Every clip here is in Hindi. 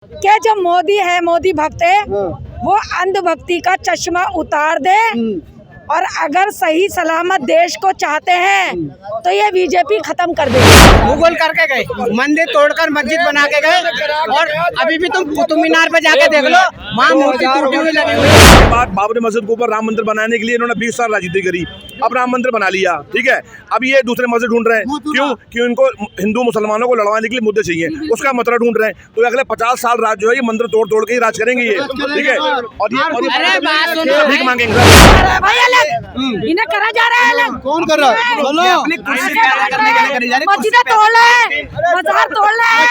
के जो मोदी है, मोदी भक्त है, वो अंधभक्ति का चश्मा उतार दे और अगर सही सलामत देश को चाहते हैं तो ये बीजेपी खत्म कर दे। मुगल करके गए, मंदिर तोड़कर मस्जिद बना के गए और अभी भी तुम कुतुब मीनार पे जाके देख लो, वहाँ मूर्ति टूटी हुई लगी हुई है। बाद बाबरी मस्जिद के ऊपर राम मंदिर बनाने के लिए इन्होंने 20 साल राजनीति करी, अब राम मंदिर बना लिया, ठीक है। अब ये दूसरे मस्जिद ढूंढ रहे हैं, क्यों इनको हिंदू मुसलमानों को लड़वाने के लिए मुद्दे चाहिए, उसका मतलब ढूंढ रहे हैं। तो अगले 50 साल राज जो है ये मंदिर तोड़ तोड़ के ही राज करेंगे ये, ठीक है। और ये भीख मांगेंगे। इन्हें करा जा रहा है, कौन कर रहा है? बोलो। मस्जिदें तोड़ रहे, बाजार तोड़ रहे,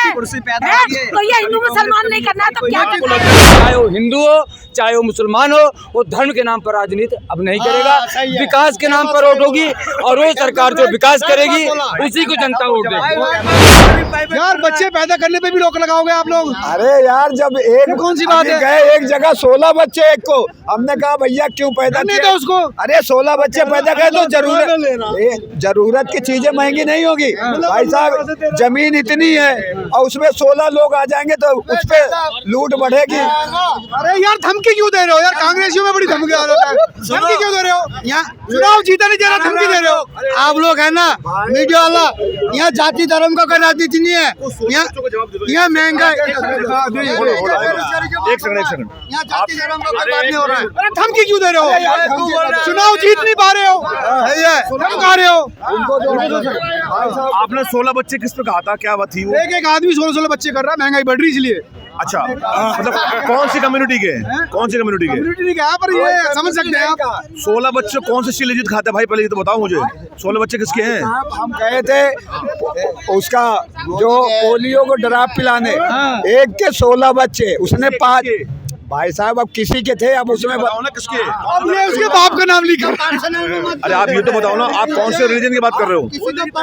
तो ये हिंदू मुसलमान नहीं करना है तो क्या? चाहे वो हिंदू हो चाहे वो मुसलमान हो, वो धर्म के नाम पर राजनीति अब नहीं करेगा, विकास के नाम पर वोट होगी और वो सरकार जो विकास करेगी उसी को जनता वोट देगी। यार बच्चे पैदा करने पे भी रोक लगाओगे आप लोग? अरे यार जब एक कौन सी बात है? गए एक जगह 16 बच्चे एक को, हमने कहा भैया क्यों पैदा नहीं किया? तो उसको अरे 16 बच्चे पैदा करे तो जरूरत की चीजें महंगी नहीं होगी भाई साहब। जमीन इतनी है और उसमें 16 लोग आ जाएंगे तो उस पे लूट बढ़ेगी। अरे यार धमकी क्यों दे रहे हो यार? कांग्रेसियों में बड़ी धमकी आ रहा है, धमकी क्यों दे रहे हो? यहाँ चुनाव जीता नहीं जा रहा, धमकी दे रहे हो आप लोग, है ना मीडिया वाला। यहाँ जाति धर्म का कोई राजनीति नहीं है, यहाँ महंगाई। एक सेकंड यहाँ जाति धर्म का कोई बात नहीं हो रहा है। अरे धमकी क्यों दे रहे हो? चुनाव जीत नहीं पा रहे हो, धमका रहे हो। आपने 16 बच्चे किस पे कहा था, क्या बात थी वो? एक आदमी 16 बच्चे कर रहा है, महंगाई बढ़ रही इसलिए। अच्छा, मतलब कौन सी कम्युनिटी के? कौन सी कम्युनिटी के? कम्युनिटी नहीं कहा पर ये समझ सकते हैं आप। 16 बच्चे कौन से शिलाजीत खाते हैं भाई, पहले ये तो बताओ मुझे। 16 बच्चे किसके हैं? हम गए थे उसका जो पोलियो को ड्राप पिलाने, एक के 16 बच्चे, उसने 5 भाई साहब अब किसी के थे, अब उसमें बताओ ना किसके? अब ये उसके बाप का नाम लिखा। अरे आप ये तो बताओ ना, आप कौन से रिलीजन की बात कर रहे हो?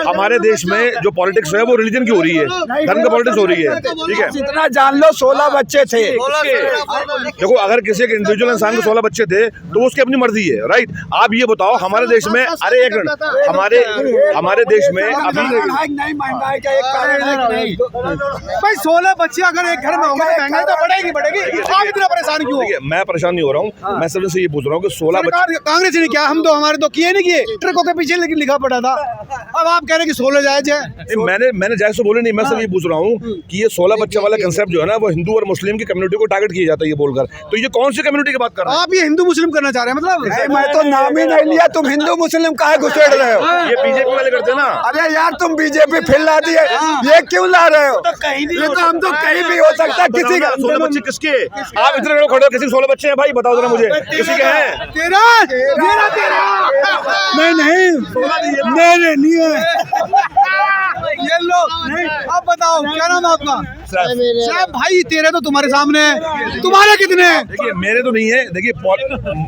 हमारे देश में जो पॉलिटिक्स है वो रिलीजन की हो रही है, धर्म की पॉलिटिक्स हो रही है, ठीक है। जितना जान लो 16 बच्चे थे। देखो अगर किसी एक इंडिविजुअल इंसान के 16 बच्चे थे तो उसकी अपनी मर्जी है, राइट। आप ये बताओ हमारे देश में, अरे एक मिनट, हमारे देश में अभी नहीं महंगाई का एक कारण है कि नहीं भाई 16 बच्चे अगर एक घर में होंगे तो महंगाई तो बढ़ेगी। आप इतना परेशान क्यों? देखिए मैं परेशान नहीं हो रहा हूँ, मैं सिर्फ से ये पूछ रहा हूँ कि 16 बच्चे कांग्रेस ने क्या, हम तो हमारे तो किए नहीं किए, ट्रकों के पीछे लेकिन लिखा पड़ा था। अब आप कह रहे हैं कि 16 जायज है। मैंने जायज तो बोले नहीं, मैं सिर्फ ये पूछ रहा हूँ कि ये 16 बच्चे वाला कंसेप्ट जो है ना वो हिंदू और मुस्लिम की कम्युनिटी को टारगेट किया जाता है ये बोलकर, तो ये कौन सी कम्युनिटी की बात कर रहे हैं? आप ये हिंदू मुस्लिम करना चाह रहे हैं मतलब? मैं तो नाम ही नहीं लिया, तुम हिंदू मुस्लिम काहे घुसेड़ रहे हो? ये बीजेपी वाले करते हैं ना। अरे यार तुम बीजेपी फिर ला दिए, ये क्यों ला रहे हो? ये तो हम तो कहीं भी हो सकता है किसी का। 16 बच्चे किसके? आप इतने लोग खड़े हो, किसी के 16 बच्चे हैं भाई, बताओ जरा मुझे किसी के हैं? तेरा नहीं है ये लो। अब बताओ क्या नाम आपका? साहब भाई तेरे तो तुम्हारे सामने है, तुम्हारे कितने हैं? देखिए मेरे तो नहीं है। देखिए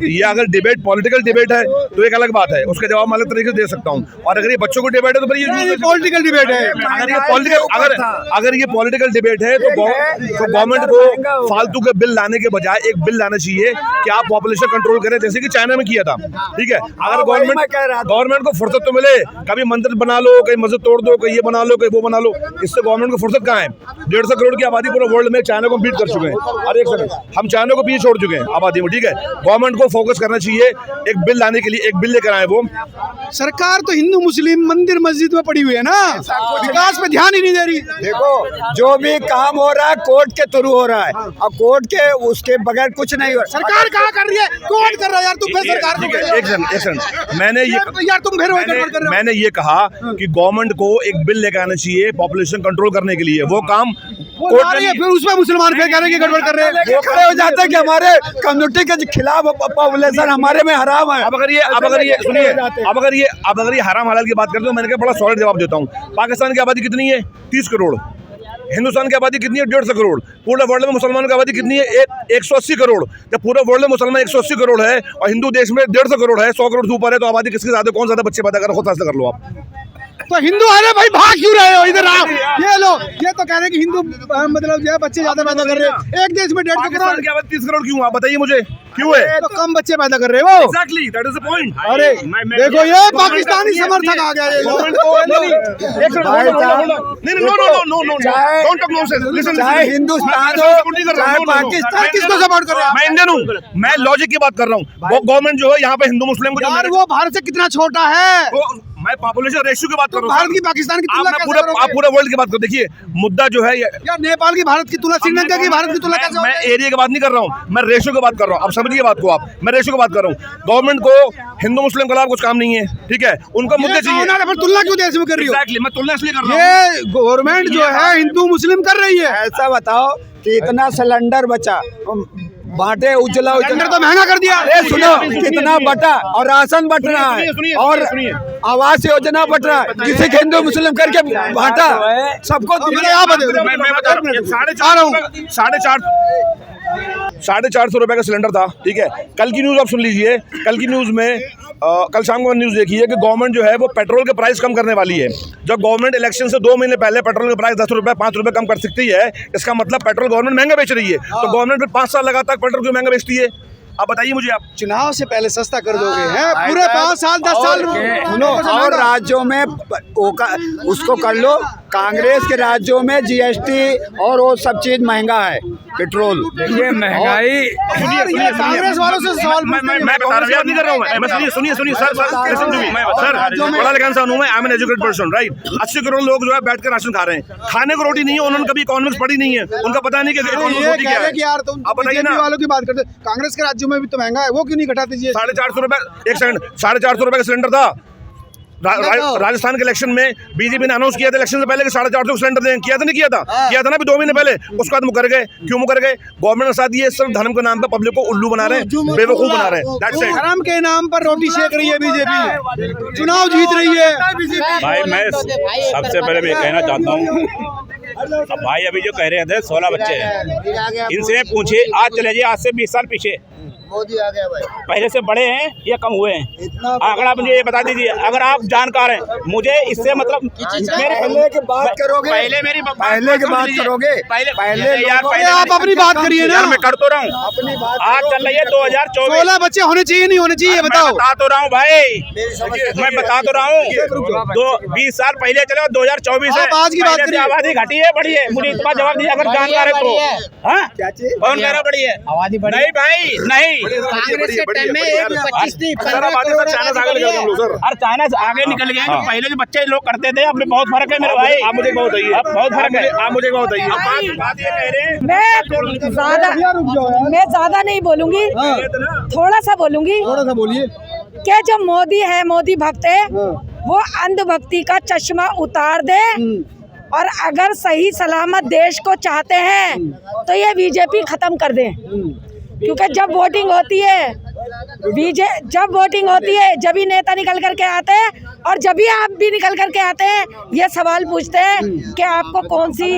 ये अगर डिबेट पॉलिटिकल डिबेट है तो एक अलग बात है, उसका जवाब मैं अलग तरीके से दे सकता हूँ। और अगर ये बच्चों को डिबेट है तो फिर ये पॉलिटिकल डिबेट है। अगर ये पॉलिटिकल डिबेट है तो गवर्नमेंट को फालतू के बिल लाने के बजाय एक बिल लाना चाहिए कि आप पॉपुलेशन कंट्रोल करें, जैसे कि चाइना में किया था, ठीक है। अगर गवर्नमेंट को फुर्सत तो मिले, कभी मंदिर बना लो, कहीं मस्जिद तोड़ दो, कहीं ये बना लो, कहीं वो बना लो, इससे गवर्नमेंट को फुर्सत कहाँ है? 150 करोड़ की आबादी पूरे वर्ल्ड में चाइना को बीट कर चुके हैं। और एक सेकंड, हम चाइना को पीछे छोड़ चुके हैं आबादी में, ठीक है। गवर्नमेंट को फोकस करना चाहिए एक बिल लाने के लिए, एक बिल लेकर आए वो। सरकार तो हिंदू मुस्लिम मंदिर मस्जिद में पड़ी हुई है ना, विकास पे ध्यान ही नहीं दे रही। देखो जो भी काम हो रहा है कोर्ट के थ्रू हो रहा है, और कोर्ट के उसके बगैर कुछ नहीं हो रहा। सरकार कहाँ कर रही है? कोर्ट कर रहा है यार, तुम फिर सरकार ठीक है। एक सेकंड, मैंने ये कहा कि गवर्नमेंट को एक बिल लेकर आना चाहिए पॉपुलेशन कंट्रोल करने के लिए, वो काम कोर्ट है। फिर उसमें मुसलमान फिर कह रहे हैं कि गड़बड़ कर रहे हैं, वो खड़े हो जाते हैं कि हमारे कम्युनिटी के खिलाफ पॉपुलेशन हमारे में हराम है। अब अगर ये हराम हलाल की बात करते हो, मैंने कहा बड़ा सॉलिड जवाब देता हूँ। पाकिस्तान की आबादी कितनी है? 30 करोड़। हिंदुस्तान की आबादी कितनी है? 150 करोड़। पूरे वर्ल्ड में मुसलमानों की आबादी कितनी है? 180 करोड़। जब पूरे वर्ल्ड में मुसलमान 180 करोड़ है और हिंदू देश में 150 करोड़ है, 100 करोड़ से ऊपर है, तो आबादी किसके ज्यादा, कौन ज्यादा बच्चे पैदा कर, खुद फैसला कर लो आप। तो हिंदू अरे भाई भाग क्यों रहे हो इधर आओ ये लो ये तो कह रहे हैं कि हिंदू मतलब जो है बच्चे ज्यादा पैदा कर रहे हैं एक देश में 150 करोड़ पाकिस्तान के 30 करोड़ क्यों? आप बताइए मुझे क्यों है? तो कम बच्चे पैदा कर रहे हो exactly that is the point. अरे देखो ये पाकिस्तानी समर्थक आ गया ये लोग डोंट टॉक नॉनसेंस। लिसन, चाहे हिंदुस्तान हो चाहे पाकिस्तान, किसको सपोर्ट कर रहे हैं मैं इंडियन हूँ, मैं लॉजिक की बात कर रहा हूँ। गवर्नमेंट जो है यहाँ पे हिंदू मुस्लिम को जो यार वो भारत से कितना छोटा है मैं पॉपुलेशन रेशियो की बात कर रहा भारत हूँ। की पाकिस्तान की तुलना कैसे आप करोगे? पूरे वर्ल्ड की बात करो। देखिए मुद्दा जो है यार नेपाल की भारत की तुलना श्रीलंका की भारत की तुलना कैसे मैं होगी? एरिया की बात नहीं कर रहा हूँ, मैं रेशियो की बात कर रहा हूँ। अब समझिए बात को आप, मैं रेशियो की बात कर रहा हूँ। गवर्नमेंट को हिंदू मुस्लिम के खिलाफ कुछ काम नहीं है, ठीक है, उनका मुद्दे चाहिए। फिर तुलना क्यों देश में कर रही हो? एग्जैक्टली, मैं तुलना इसलिए कर रहा हूँ। ये गवर्नमेंट जो है हिंदू मुस्लिम कर रही है। ऐसा बताओ कि इतना सिलेंडर बचा, बांटे उजला सिलेंडर तो महंगा कर दिया। अरे सुनो कितना बटा, और राशन बट रहा है, और आवास योजना बट रहा है, किसी के हिंदू मुस्लिम करके बांटा सबको मैंने यहाँ बता मैं बता रहा हूँ, 450 रुपए का सिलेंडर था, ठीक है। कल की न्यूज आप सुन लीजिए, कल की न्यूज में कल शाम को न्यूज देखी है कि गवर्नमेंट जो है वो पेट्रोल के प्राइस कम करने वाली है। जब गवर्नमेंट इलेक्शन से 2 महीने पहले पेट्रोल के प्राइस 10 रुपए 5 रुपए कम कर सकती है, इसका मतलब पेट्रोल गवर्नमेंट महंगा बेच रही है। तो गवर्नमेंट फिर 5 साल लगातार पेट्रोल क्यों महंगा बेचती है? आप बताइए मुझे। आप चुनाव से पहले सस्ता कर दोगे हैं पूरे 5 साल 10 साल सुनो, और राज्यों में उसको कर लो, कांग्रेस के राज्यों में जीएसटी और वो सब चीज महंगा है, पेट्रोल। ये महंगाई कांग्रेस वालों से सवाल मैं बता रहा हूँ, याद नहीं कर रहा हूँ मैं। सुनिए सर पढ़ा लिखा इंसान हूँ मैं, I am an educated person, right. 80 crore लोग जो है बैठ कर राशन खा रहे हैं, खाने को रोटी नहीं है, उन्होंने कभी इकोनॉमिक्स पढ़ी नहीं है, उनका पता नहीं कि इकोनॉमिक्स रोटी क्या है। यार तुम आप बताइए ना, वालों की बात करते, कांग्रेस के राज्यों में भी तो महंगा है, वो क्यों नहीं घटाते जी? 450 रुपए, एक सेकंड, 450 रुपए का सिलेंडर था। राजस्थान के इलेक्शन में बीजेपी ने अनाउंस किया था इलेक्शन से पहले कि 450 सिलेंडर दें, किया था नहीं किया था? किया था ना, अभी 2 महीने पहले। उसके बाद मुकर गए। क्यों मुकर गए? गवर्नमेंट के साथ ये सिर्फ धर्म के नाम पे पब्लिक को उल्लू बना रहे हैं, बेवकूफ बना रहे हैं। That's it। धर्म के नाम पर रोटी सेक रही है बीजेपी, चुनाव जीत रही है। भाई मैं सबसे पहले मैं कहना चाहता हूँ, अब भाई अभी जो कह रहे थे 16 बच्चे हैं, इनसे पूछिए आज चले जाइए, आज से 20 साल पीछे मोदी आ गया भाई, पहले से बड़े हैं या कम हुए हैं? अगर आप मुझे ये बता दीजिए, अगर आप जानकार हैं, मुझे इससे मतलब पहले की बात करोगे, पहले मेरी पहले की बात करोगे, पहले यार आप अपनी बात करिए ना। मैं कर तो रहा हूँ, अपनी बात आज चल रही है 2024। 16 बच्चे होने चाहिए नहीं होने चाहिए बताओ? मैं बता तो रहा हूँ भाई, मैं बता तो रहा हूँ, 20 साल पहले चले 2024 है, आज की बात करिए। आबादी घटी है बढ़ी है? मुझे इसका जवाब दीजिए अगर जानकार है तो। हाँ कौन कह रहा बढ़ी है? आबादी बढ़ी नहीं भाई, नहीं। कांग्रेस के टाइम में 25 नहीं अरे चाइना से आगे निकल गए, तो पहले जो बच्चे लोग करते थे, अब में बहुत फर्क है मेरे भाई। आप मुझे बहुत बताइए, अब बहुत फर्क है। आप मुझे बहुत बताइए। बात ये कह रहे हैं, मैं ज्यादा नहीं बोलूंगी, थोड़ा सा बोलूंगी थोड़ा सा बोलिए। कि जो मोदी है, मोदी भक्त है, वो अंधभक्ति का चश्मा उतार दे, और अगर सही सलामत देश को चाहते हैं तो ये बीजेपी खत्म कर दे। क्योंकि जब वोटिंग होती है, जब वोटिंग होती है, जब ही नेता निकल करके आते हैं, और जब भी आप भी निकल करके आते हैं, ये सवाल पूछते हैं कि आपको कौन सी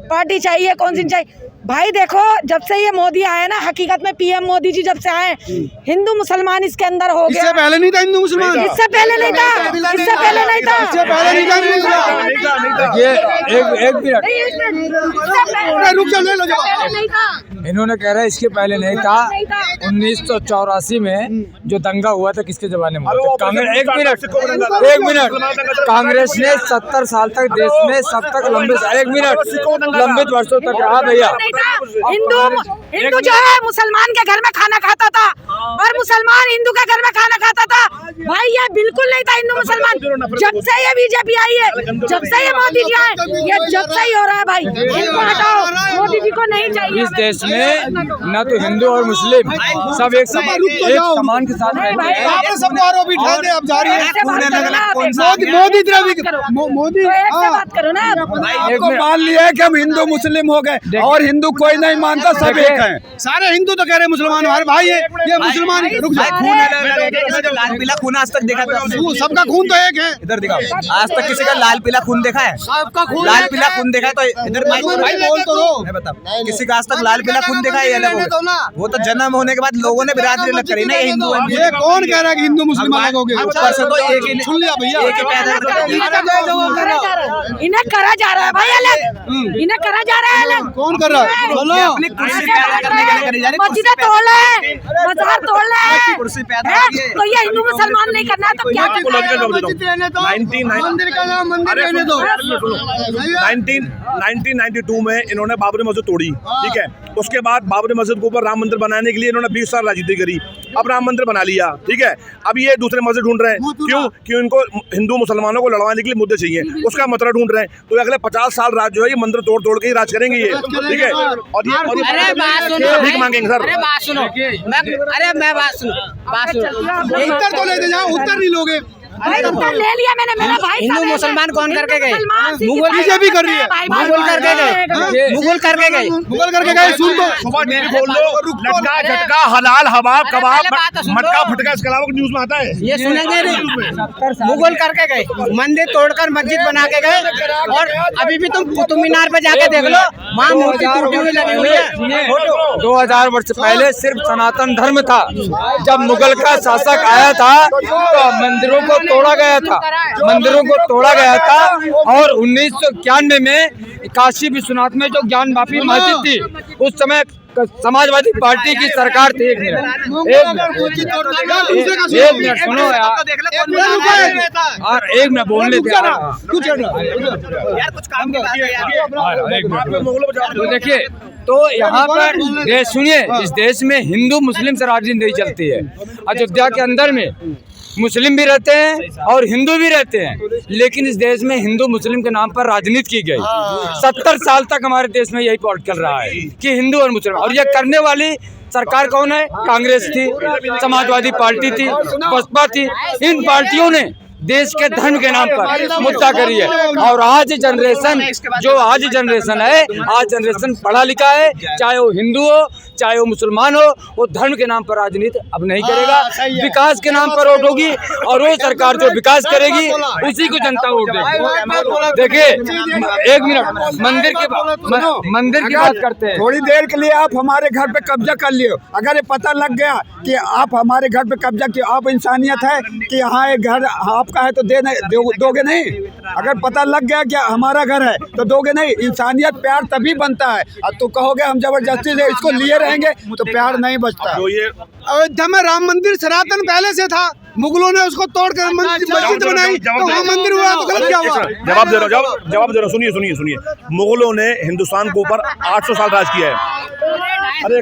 पार्टी चाहिए, कौन सी चाहिए। भाई देखो, जब से ये मोदी आए ना, हकीकत में पीएम मोदी जी जब से आए, हिंदू मुसलमान इसके अंदर हो गया। इससे पहले नहीं था हिंदू मुसलमान, इससे पहले नहीं था, इससे पहले नहीं था, इससे पहले नहीं था हिंदू मुसलमान। ये एक मिनट, रुक जाओ, ले लो जवाब। इन्होंने कह रहा है इसके पहले नहीं था। 1984 में जो दंगा हुआ था किसके जमाने में हुआ था? कांग्रेस। एक मिनट, कांग्रेस ने 70 साल तक देश में सब तक लंबित वर्षों तक रहा भैया। हिंदू जो है मुसलमान के घर में खाना खाता था, और मुसलमान हिंदू के घर में खाना खाता था। भाई ये बिल्कुल नहीं था हिंदू मुसलमान। जब से ये बीजेपी आई है, जब से ये मोदी जी आए, ये जब से ही हो रहा है भाई। इनको हटाओ, मोदी जी को नहीं चाहिए। इस देश में न तो हिंदू और मुस्लिम सब एक समान के साथ रहते हैं। आपने सबको आरोपी ठहर दे, अब जा रही है मोदी। बात करो ना, आपको मान लिया है कि हम हिंदू मुस्लिम हो गए, और हिंदू कोई नहीं मानता, सब एक हैं। सारे हिंदू तो कह रहे मुसलमान हमारे भाई है, ये मुसलमान। रुक जाओ, लाल पीला खून आज तक देखा था? सबका खून तो एक है। इधर दिखाओ, आज तक किसी का लाल पीला खून देखा है? सबका खून लाल पीला खून देखा है तो इधर भाई बोल तो दो। मैं बता किसी का आज तक लाल पीला खून देखा है ये अलग हो गया। वो तो जन्म होने के बाद लोगों ने बिरादरी अलग करी ना, ये हिंदू है। ये कौन कह रहा है कि हिंदू मुस्लिम अलग हो गए? ऊपर से तो एक ही सुन लिया भैया, एक ही पैदा इन्हें करा जा रहा है भाई अलग, इन्हें करा जा रहा है अलग। कौन कर रहा है? बोलो। अपनी कुर्सी पैदा करने के लिए करी जा रही है। मस्जिदें तोड़ रहे हैं, बाजार तोड़ रहे हैं, कुर्सी पैदा की है। तो ये हिंदू मुसलमान नहीं करना है तो क्या करना है? मंदिर का नाम मंदिर रहने दो। 1992 में इन्होंने बाबरी मस्जिद तोड़ी, ठीक है। उसके बाद बाबरी मस्जिद के ऊपर राम मंदिर बनाने के लिए इन्होंने 20 साल राजनीति करी। अब राम मंदिर बना लिया, ठीक है। अब ये दूसरे मस्जिद ढूंढ रहे हैं, क्यों इनको हिंदू मुसलमानों को लड़वाने के लिए मुद्दे चाहिए, उसका मतलब ढूंढ रहे हैं। तो अगले 50 साल राज जो है ये मंदिर तोड़ तोड़ के ही राज करेंगे ये, ठीक है। और ये भीख मांगेंगे सर। मैं बात सुनो, उत्तर तो ले दे, जहाँ उत्तर नहीं लोगे। उत्तर ले लिया मैंने, मेरा भाई हिंदू मुसलमान कौन करके गए? मुगल बीजेपी कर रही है। मुगल करके गए, मुगल करके गए, मुगल करके गए। सुन तो सुबह टीवी खोल लो, लटका झटका हलाल हवाब कबाब मटका फटका, इसके अलावा न्यूज में आता है। ये सुनेंगे नहीं। मुगल करके गए, मंदिर तोड़कर मस्जिद बना के गए। और अभी भी तुम कुतुब मीनार पे जाके देख लो, वहाँ मूर्ति टूटी हुई लगी हुई है। 2000 वर्ष पहले सिर्फ सनातन धर्म था। जब मुगल का शासक आया था तो मंदिरों को तोड़ा गया था, मंदिरों को तोड़ा गया था। और 1991 में काशी विश्वनाथ में जो ज्ञान वापी मस्जिद थी, उस समय समाजवादी पार्टी की सरकार थी। एक मिनट सुनो यार, और एक मिनट बोल लेते यार कुछ काम की बात है यार। तो देखिए, तो यहाँ पर सुनिए, इस देश में हिंदू मुस्लिम से राजनीति नहीं चलती है। अयोध्या के अंदर में मुस्लिम भी रहते हैं और हिंदू भी रहते हैं, लेकिन इस देश में हिंदू मुस्लिम के नाम पर राजनीति की गई। 70 साल तक हमारे देश में यही पॉलिटिक्स चल रहा है कि हिंदू और मुस्लिम, और ये करने वाली सरकार कौन है? कांग्रेस थी, समाजवादी पार्टी थी, बसपा थी। इन पार्टियों ने देश के धर्म के नाम पर मुद्दा करी है। और आज जनरेशन है, आज जनरेशन पढ़ा लिखा है, चाहे वो हिंदू हो चाहे वो मुसलमान हो, वो धर्म के नाम पर राजनीति अब नहीं करेगा। विकास के नाम पर वोट होगी, और वो सरकार जो विकास करेगी उसी को जनता वोट देगी। देखिए, एक मिनट, मंदिर की बात करते हैं। थोड़ी देर के लिए आप हमारे घर पे कब्जा कर लियो, अगर ये पता लग गया कि आप हमारे घर पे कब्जा किए, आप इंसानियत है कि यहाँ एक घर आपका है तो दोगे नहीं। अगर पता लग गया कि हमारा घर है तो दोगे नहीं। इंसानियत प्यार तभी बनता है। अब तो कहोगे हम जबरदस्ती से इसको लिए रहेंगे तो प्यार नहीं बचता। अयोध्या में राम मंदिर सनातन पहले से था, मुगलों ने उसको तोड़कर मस्जिद बनाई, तो वहाँ मंदिर हुआ तो गलत क्या हुआ? जवाब दे रहा हूँ, सुनिए। मुगलों ने हिंदुस्तान के ऊपर 800 साल राज किया है। अरे